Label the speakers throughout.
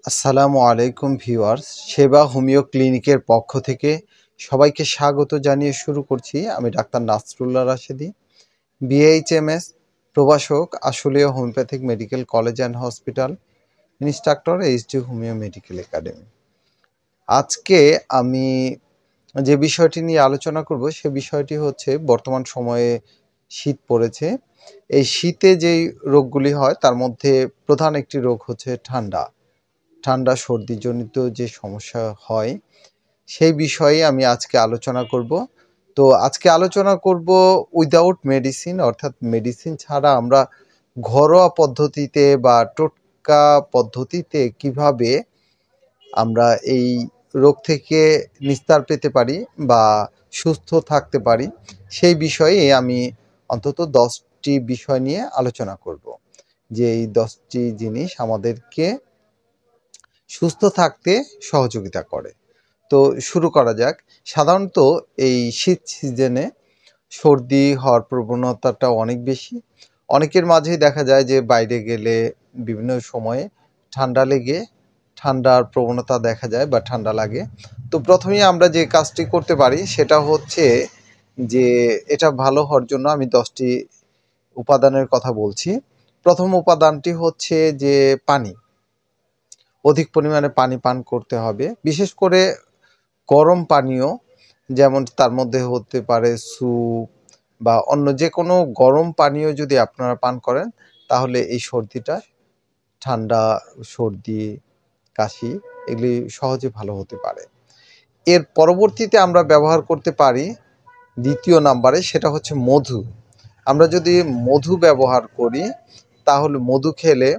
Speaker 1: আসসালামু আলাইকুম ভিউয়ার্স, সেবা হোমিও ক্লিনিকের পক্ষ থেকে সবাইকে স্বাগত জানিয়ে শুরু করছি। আমি ডাক্তার নাসরুল্লাহ রাশেদি, বিএইচএমএস, প্রভাষক, Ashulia homeopathic medical college and hospital, instructor, HD homeo medical academy. আজকে আমি যে বিষয়টি নিয়ে আলোচনা করব সে বিষয়টি হচ্ছে বর্তমান সময়ে শীত পড়েছে। এই শীতে যেই রোগগুলি হয় তার মধ্যে প্রধান একটি রোগ হচ্ছে ঠান্ডা সর্দিজনিত যে সমস্যা হয় সেই বিষয়ে আমি আজকে আলোচনা করব। তো আজকে আলোচনা করব উইদাউট মেডিসিন, অর্থাৎ মেডিসিন ছাড়া আমরা ঘরোয়া পদ্ধতিতে বা টোটকা পদ্ধতিতে কিভাবে আমরা এই রোগ থেকে নিস্তার পেতে পারি বা সুস্থ থাকতে পারি, সেই বিষয়ে আমি অন্তত 10টি বিষয় নিয়ে আলোচনা করব, যে এই 10টি জিনিস আমাদেরকে সুস্থ থাকতে সহযোগিতা করে। তো শুরু করা যাক। সাধারণত এই শীত সিজনে সর্দি হওয়ার প্রবণতাটা অনেক বেশি। অনেকের মাঝেই দেখা যায় যে বাইরে গেলে বিভিন্ন সময়ে ঠান্ডার প্রবণতা দেখা যায় বা ঠান্ডা লাগে। তো প্রথমেই আমরা যে কাজটি করতে পারি সেটা হচ্ছে যে এটা ভালো হওয়ার জন্য আমি 10টি উপাদানের কথা বলছি। প্রথম উপাদানটি হচ্ছে যে পানি। অধিক পরিমাণে পানি পান করতে হবে, বিশেষ করে গরম পানীয়, যেমন তার মধ্যে হতে পারে স্যুপ বা অন্য যে কোনো গরম পানীয় যদি আপনারা পান করেন তাহলে এই ঠান্ডা, সর্দি, কাশি এগুলি সহজে ভালো হতে পারে। এর পরবর্তীতে আমরা ব্যবহার করতে পারি দ্বিতীয় নাম্বারে, সেটা হচ্ছে মধু। আমরা যদি মধু ব্যবহার করি তাহলে মধু খেলে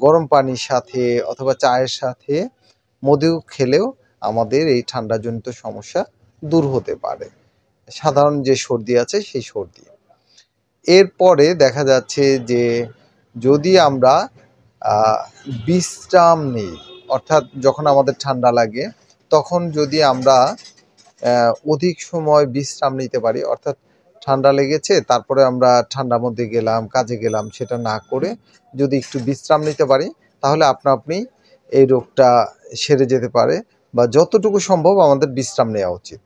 Speaker 1: গরম পানির সাথে অথবা চায়ের সাথে মধু খেলেও আমাদের এই ঠান্ডাজনিত সমস্যা দূর হতে পারে, সাধারণ যে সর্দি আছে সেই সর্দি। এরপরে দেখা যাচ্ছে যে যদি আমরা বিশ্রাম নিই, অর্থাৎ যখন আমাদের ঠান্ডা লাগে তখন যদি আমরা অধিক সময় বিশ্রাম নিতে পারি, অর্থাৎ ঠান্ডা লেগেছে তারপরে আমরা ঠান্ডার মধ্যে গেলাম, কাজে গেলাম, সেটা না করে যদি একটু বিশ্রাম নিতে পারি তাহলে আপনি এই রোগটা সেরে যেতে পারে, বা যতটুকু সম্ভব আমাদের বিশ্রাম নেওয়া উচিত।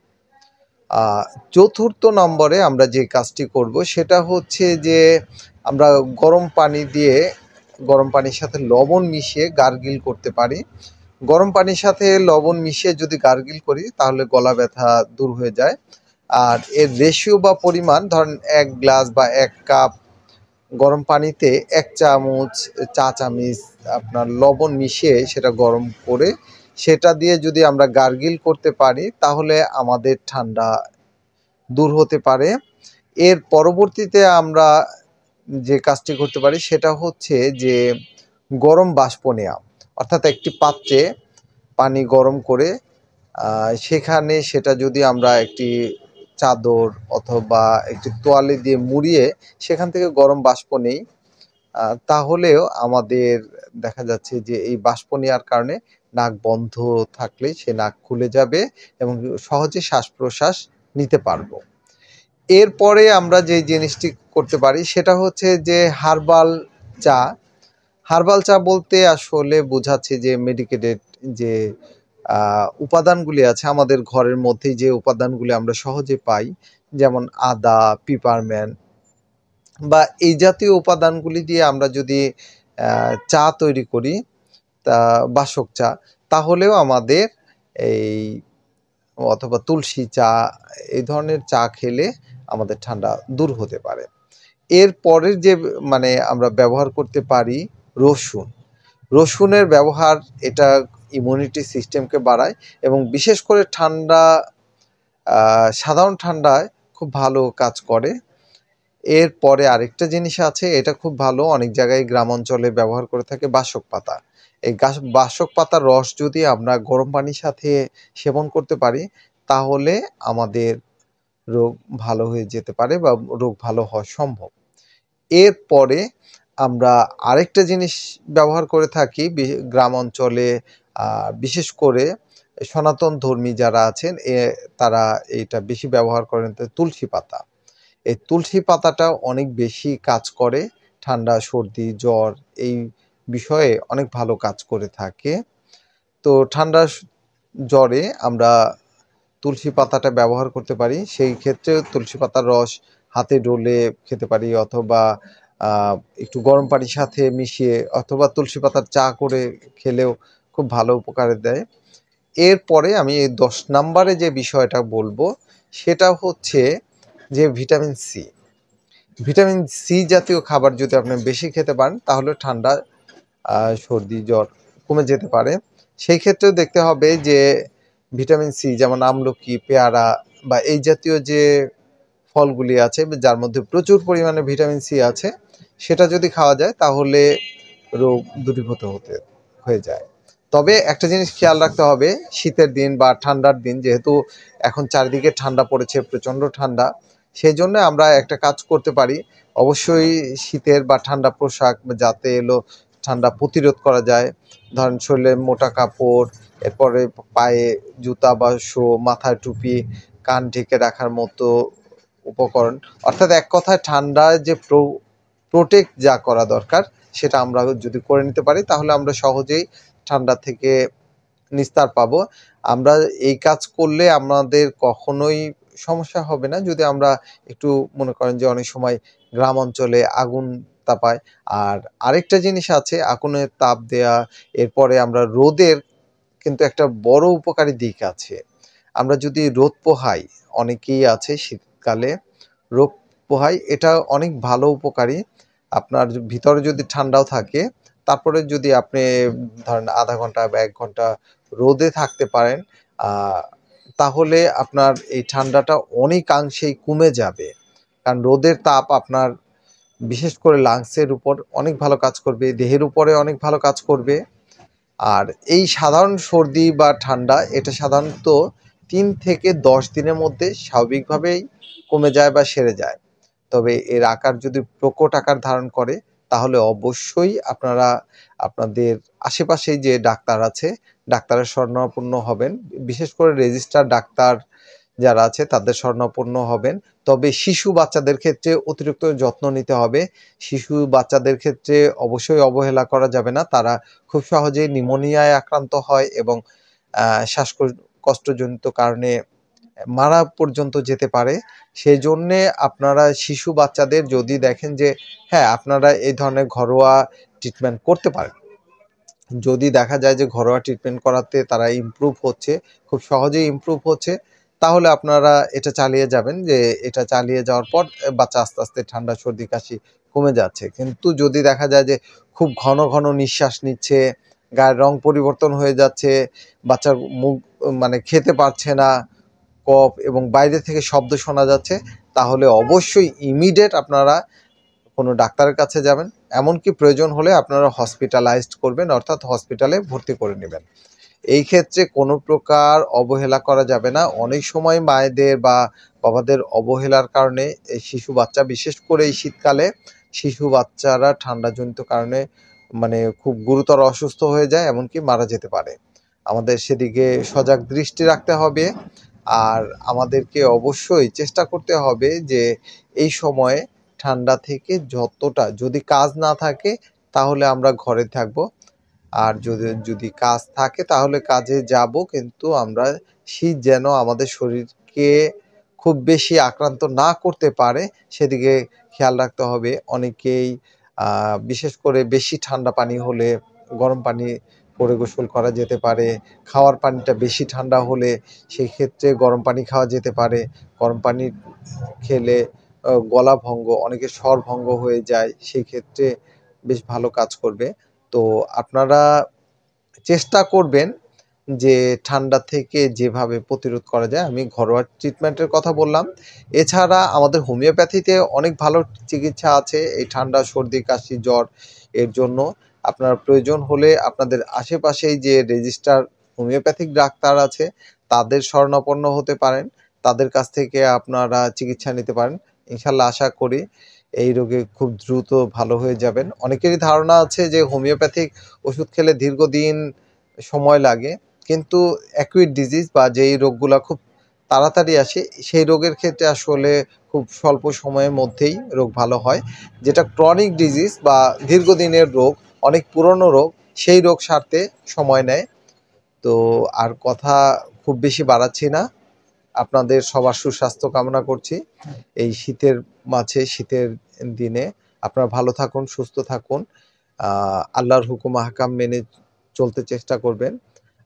Speaker 1: চতুর্থ নম্বরে আমরা যে কাজটি করব সেটা হচ্ছে যে আমরা গরম পানির সাথে লবণ মিশিয়ে গার্গিল করতে পারি। গরম পানির সাথে লবণ মিশিয়ে যদি গার্গিল করি তাহলে গলা ব্যথা দূর হয়ে যায়। আর এর রেশিও বা পরিমাণ, ধরেন 1 গ্লাস বা 1 কাপ গরম পানিতে 1 চা চামচ আপনার লবণ মিশিয়ে সেটা গরম করে সেটা দিয়ে যদি আমরা গার্গিল করতে পারি তাহলে আমাদের ঠান্ডা দূর হতে পারে। এর পরবর্তীতে আমরা যে কাজটি করতে পারি সেটা হচ্ছে যে গরম বাষ্প নেওয়া, অর্থাৎ একটি পাত্রে পানি গরম করে সেখানে সেটা যদি আমরা একটি চাদর অথবা একটি তোয়ালে দিয়ে মুড়িয়ে সেখান থেকে গরম বাষ্প নেই, তাহলেও আমাদের দেখা যাচ্ছে যে এই বাষ্প নেওয়ার কারণে নাক বন্ধ থাকলে সে নাক খুলে যাবে এবং সহজে শ্বাস প্রশ্বাস নিতে পারবো। এরপরে আমরা যে জিনিসটি করতে পারি সেটা হচ্ছে যে চা হার্বাল চা বলতে আসলে বোঝাচ্ছে যে মেডিকেটেড যে উপাদানগুলি আছে আমাদের ঘরের মধ্যেই, যে উপাদানগুলি আমরা সহজে পাই, যেমন আদা, পিপারম্যান্ট বা এই জাতীয় উপাদানগুলি দিয়ে আমরা যদি চা তৈরি করি, তা বাসক চা, তাহলেও আমাদের এই অথবা তুলসী চা, এই ধরনের চা খেলে আমাদের ঠান্ডা দূর হতে পারে। এর পরের যে আমরা ব্যবহার করতে পারি রসুনের ব্যবহার, এটা ইমিউনিটি সিস্টেমকে বাড়ায় এবং বিশেষ করে সাধারণ ঠান্ডায় খুব ভালো কাজ করে। এরপরে আরেকটা জিনিস আছে, এটা খুব ভালো, অনেক জায়গায় গ্রাম অঞ্চলে ব্যবহার করে থাকে, বাসক পাতা। এই বাসক পাতার রস যদি আমরা গরম পানির সাথে সেবন করতে পারি তাহলে আমাদের রোগ ভালো হয়ে যেতে পারে বা রোগ ভালো হওয়া সম্ভব। এরপরে আমরা আরেকটা জিনিস ব্যবহার করে থাকি গ্রাম অঞ্চলে, বিশেষ করে সনাতন ধর্মী যারা আছেন তারা এটা বেশি ব্যবহার করেন, তুলসী পাতা। এই তুলসী পাতাটা অনেক বেশি কাজ করে ঠান্ডা, সর্দি, জ্বর এই বিষয়ে অনেক ভালো কাজ করে থাকে। তো ঠান্ডা জ্বরে আমরা তুলসী পাতাটা ব্যবহার করতে পারি। সেই ক্ষেত্রে তুলসী পাতার রস হাতে ডলে খেতে পারি, অথবা একটু গরম পানির সাথে মিশিয়ে, অথবা তুলসী পাতার চা করে খেলেও খুব ভালো উপকার দেয়। এরপরে আমি এই 10 নম্বরে যে বিষয়টা বলবো সেটা হচ্ছে যে ভিটামিন সি। ভিটামিন সি জাতীয় খাবার যদি আপনি বেশি খেতে পারেন তাহলে ঠান্ডা সর্দি জ্বর কমে যেতে পারে। সেই ক্ষেত্রেও দেখতে হবে যে ভিটামিন সি যেমন আমলকি, পেয়ারা বা এই জাতীয় যে ফলগুলি আছে যার মধ্যে প্রচুর পরিমাণে ভিটামিন সি আছে, সেটা যদি খাওয়া যায় তাহলে রোগ দূরীভূত হয়ে যায়। তবে একটা জিনিস খেয়াল রাখতে হবে, শীতের দিন বা ঠান্ডার দিন, যেহেতু এখন চারিদিকে ঠান্ডা পড়েছে, প্রচণ্ড ঠান্ডা, সেই জন্য আমরা একটা কাজ করতে পারি। অবশ্যই শীতের বা ঠান্ডা পোশাক যাতে ঠান্ডা প্রতিরোধ করা যায়, ধরেন শরীরে মোটা কাপড়, এরপরে পায়ে জুতা বা শো, মাথায় টুপি, কান ঢেকে রাখার মতো উপকরণ, অর্থাৎ এক কথায় ঠান্ডায় যে প্রোটেক্ট যা করা দরকার সেটা আমরা যদি করে নিতে পারি তাহলে আমরা সহজেই ঠান্ডা থেকে নিস্তার পাবো। আমরা এই কাজ করলে আমাদের কখনোই সমস্যা হবে না। যদি আমরা একটু মনে করেন যে অনেক সময় গ্রাম অঞ্চলে আগুন তাপায়, আর আরেকটা জিনিস আছে আগুনের তাপ দেয়া, এরপরে আমরা রোদের কিন্তু একটা বড় উপকারী দিক আছে। আমরা যদি রোদ পোহাই, অনেকেই আছে শীতকালে রোদ পোহাই, এটা অনেক ভালো উপকারী। আপনার ভিতরে যদি ঠান্ডাও থাকে, তারপরে যদি আপনি ধরেন আধা ঘন্টা বা 1 ঘন্টা রোদে থাকতে পারেন, তাহলে আপনার এই ঠান্ডাটা অনেকাংশেই কমে যাবে। কারণ রোদের তাপ আপনার বিশেষ করে লাংসের উপর অনেক ভালো কাজ করবে, দেহের উপরে অনেক ভালো কাজ করবে। আর এই সাধারণ সর্দি বা ঠান্ডা এটা সাধারণত 3 থেকে 10 দিনের মধ্যে স্বাভাবিকভাবেই কমে যায় বা সেরে যায়। তবে এর আকার যদি প্রকট আকার ধারণ করে তাহলে অবশ্যই আপনারা আপনাদের আশেপাশেই যে ডাক্তার আছে ডাক্তারের শরণাপন্ন হবেন। বিশেষ করে রেজিস্টার ডাক্তার যারা আছে তাদের শরণাপন্ন হবেন। তবে শিশু বাচ্চাদের ক্ষেত্রে অতিরিক্ত যত্ন নিতে হবে। শিশু বাচ্চাদের ক্ষেত্রে অবশ্যই অবহেলা করা যাবে না। তারা খুব সহজেই নিউমোনিয়ায় আক্রান্ত হয় এবং শ্বাসকষ্টজনিত কারণে মারা পর্যন্ত যেতে পারে। সেই জন্যে আপনারা শিশু বাচ্চাদের যদি দেখেন যে হ্যাঁ, আপনারা এই ধরনের ঘরোয়া ট্রিটমেন্ট করতে পারেন। যদি দেখা যায় যে ঘরোয়া ট্রিটমেন্ট করাতে তারা ইমপ্রুভ হচ্ছে, খুব সহজেই ইমপ্রুভ হচ্ছে, তাহলে আপনারা এটা চালিয়ে যাবেন। যে এটা চালিয়ে যাওয়ার পর বাচ্চা আস্তে, আস্তে ঠান্ডা, সর্দি, কাশি কমে যাচ্ছে। কিন্তু যদি দেখা যায় যে খুব ঘন, ঘন নিঃশ্বাস নিচ্ছে, গায়ের রং পরিবর্তন হয়ে যাচ্ছে, বাচ্চার মুখ মানে খেতে পারছে না, কফ এবং বাইরে থেকে শব্দ শোনা যাচ্ছে, তাহলে অবশ্যই ইমিডিয়েট আপনারা কোনো ডাক্তারের কাছে যাবেন। এমনকি প্রয়োজন হলে আপনারা হসপিটালাইজড করবেন, অর্থাৎ হসপিটালে ভর্তি করে নেবেন। এই ক্ষেত্রে কোনো প্রকার অবহেলা করা যাবে না। অনেক সময় মায়েদের বা বাবাদের অবহেলার কারণে এই শিশু বাচ্চা, বিশেষ করে এই শীতকালে শিশু বাচ্চারা ঠান্ডাজনিত কারণে মানে খুব গুরুতর অসুস্থ হয়ে যায়, এমনকি মারা যেতে পারে। আমাদের সেদিকে সজাগ দৃষ্টি রাখতে হবে। আর আমাদেরকে অবশ্যই চেষ্টা করতে হবে যে এই সময়ে ঠান্ডা থেকে যতটা, যদি কাজ না থাকে তাহলে আমরা ঘরে থাকবো, আর যদি কাজ থাকে তাহলে কাজে যাব, কিন্তু আমরা শীত যেন আমাদের শরীরকে খুব বেশি আক্রান্ত না করতে পারে সেদিকে খেয়াল রাখতে হবে। অনেকেই বিশেষ করে বেশি ঠান্ডা পানি হলে গরম পানি করে গোসল করা যেতে পারে। খাওয়ার পানিটা বেশি ঠান্ডা হলে সেই ক্ষেত্রে গরম পানি খাওয়া যেতে পারে। গরম পানি খেলে গলা ভঙ্গ, অনেকের স্বর ভঙ্গ হয়ে যায়, সেই ক্ষেত্রে বেশ ভালো কাজ করবে। তো আপনারা চেষ্টা করবেন যে ঠান্ডা থেকে যেভাবে প্রতিরোধ করা যায়। আমি ঘরোয়া ট্রিটমেন্টের কথা বললাম। এছাড়া আমাদের হোমিওপ্যাথিতে অনেক ভালো চিকিৎসা আছে এই ঠান্ডা, সর্দি, কাশি, জ্বর এর জন্য। আপনার প্রয়োজন হলে আপনাদের আশেপাশেই যে রেজিস্টার হোমিওপ্যাথিক ডাক্তার আছে তাদের শরণাপন্ন হতে পারেন। তাদের কাছ থেকে আপনারা চিকিৎসা নিতে পারেন। ইনশাআল্লাহ আশা করি এই রোগে খুব দ্রুত ভালো হয়ে যাবেন। অনেকেরই ধারণা আছে যে হোমিওপ্যাথিক ওষুধ খেলে দীর্ঘদিন সময় লাগে, কিন্তু অ্যাকুইট ডিজিজ বা যেই রোগগুলা খুব তাড়াতাড়ি আসে সেই রোগের ক্ষেত্রে আসলে খুব স্বল্প সময়ের মধ্যেই রোগ ভালো হয়। যেটা ক্রনিক ডিজিজ বা দীর্ঘদিনের রোগ অনেক পুরনো রোগ, সেই রোগ সারতে সময় নেয়। তো আর কথা খুব বেশি বাড়াচ্ছি না, আপনাদের সবার সুস্বাস্থ্য কামনা করছি। এই শীতের মাঝে, শীতের দিনে আপনারা ভালো থাকুন, সুস্থ থাকুন, আল্লাহর হুকুম আহকাম মেনে চলতে চেষ্টা করবেন।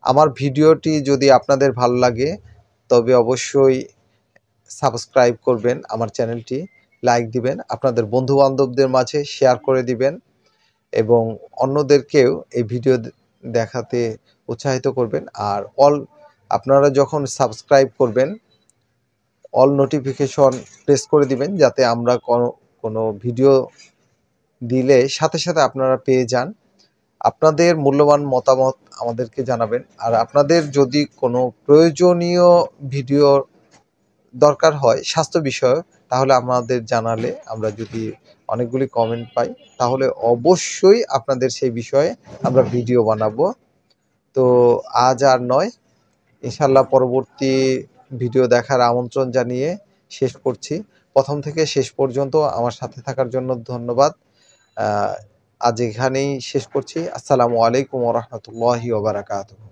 Speaker 1: আমার ভিডিওটি যদি আপনাদের ভালো লাগে তবে অবশ্যই সাবস্ক্রাইব করবেন আমার চ্যানেলটি, লাইক দিবেন, আপনাদের বন্ধু বান্ধবদের মাঝে শেয়ার করে দিবেন এবং অন্যদেরকেও এই ভিডিও দেখাতে উৎসাহিত করবেন। আর আপনারা যখন সাবস্ক্রাইব করবেন অল নোটিফিকেশন প্রেস করে দিবেন, যাতে আমরা কোনো ভিডিও দিলে সাথে সাথে আপনারা পেয়ে যান। আপনাদের মূল্যবান মতামত আমাদেরকে জানাবেন। আর আপনাদের যদি কোনো প্রয়োজনীয় ভিডিও দরকার হয় স্বাস্থ্য বিষয়ক, তাহলে আমাদের জানালে আমরা যদি অনেকগুলি কমেন্ট পাই তাহলে অবশ্যই আপনাদের সেই বিষয়ে আমরা ভিডিও বানাবো। তো আজ আর নয়, ইনশাল্লাহ পরবর্তী ভিডিও দেখার আমন্ত্রণ জানিয়ে শেষ করছি। প্রথম থেকে শেষ পর্যন্ত আমার সাথে থাকার জন্য ধন্যবাদ। আজ এখানেই শেষ করছি। আসসালামু আলাইকুম ওয়া রাহমাতুল্লাহি ওয়া বারাকাতুহু।